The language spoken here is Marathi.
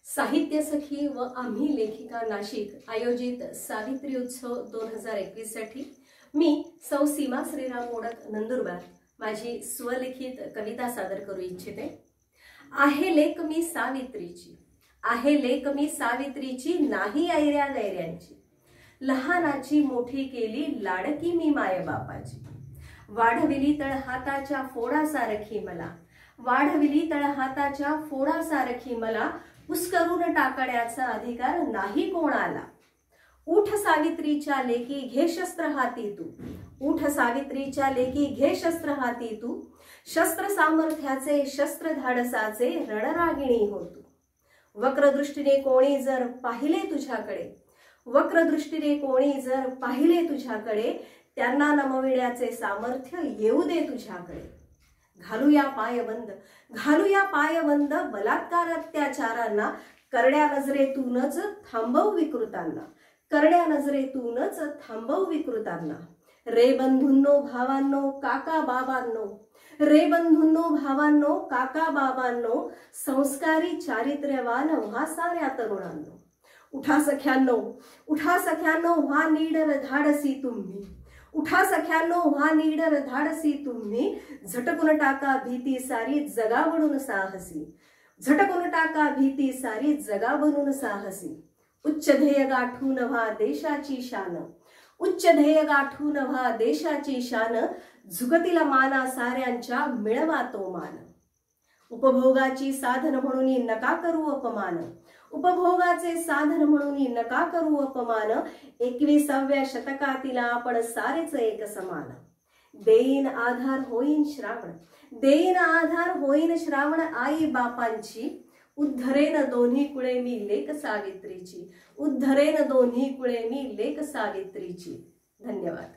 साहित्य सखी व आम्ही लेखिका नाशिक आयोजित सावित्री उत्सव 2021 साठी मी सौ सीमा श्रीराम मोडक नंदुरबार माझी स्वलिखित कविता सादर करू इच्छिते। आहे लेक मी सावित्रीची, आहे लेक मी सावित्रीची, नाही ऐऱ्या गैऱ्यांची, लहानाची मोठी केली लाडकी मी मायबापाची, वाढविली तळहाताच्या फोडासारखी मला, वाढविली तळहाताच्या फोडासारखी मला, पुस्करून टाकण्याचा अधिकार नाही कोणाला। उठ सावित्रीच्या लेकी घे शस्त्र हाती तू, उठ सावित्रीच्या लेकी घे शस्त्र हाती तू, शस्त्र सामर्थ्याचे शस्त्र धाडसाचे रणरागिणी हो तू। वक्रदृष्टीने कोणी जर पाहिले तुझ्याकडे, वक्रदृष्टीने कोणी जर पाहिले तुझ्याकडे, त्यांना नमविण्याचे सामर्थ्य येऊ दे तुझ्याकडे। घालूया पायबंद, घालूया पायबंद बलात्कार अत्याचारांना, करड्या नजरेतूनच थांबव विकृतांना, करड्या नजरेतूनच थांबव विकृतांना। रे बंधूंनो भावांनो काका बाबांनो, रे बंधूंनो भावांनो काका बाबांनो, संस्कारी चारित्र्यवान व्हा साऱ्या तरुणांनो। उठा सख्यांनो, उठा सख्यांनो व्हा नीडर धाडसी तुम्ही, उठा सख्यांनो व्हा नीडर धाडसी तुम्ही, झटकून टाका भीती सारी जगा बनून साहसी, झटकून टाका भीती सारी जगा बनून साहसी। उच्च ध्येय गाठून व्हा देशाची शान, उच्च ध्येय गाठून व्हा देशाची शान, झुकतील माना साऱ्यांच्या मिळवा तो मान। उपभोगाची साधन म्हणून नका करू अपमान, उपभोगाचे साधन म्हणून नका करू अपमान, 21व्या शतकातील आपण सारेच एक समान। देईन आधार होईन श्रावण, देईन आधार होईन श्रावण आई बापांची, उद्धरेन दोन्ही कुळे मी लेक सावित्रीची, उद्धरेन दोन्ही कुळे मी लेक सावित्रीची। धन्यवाद।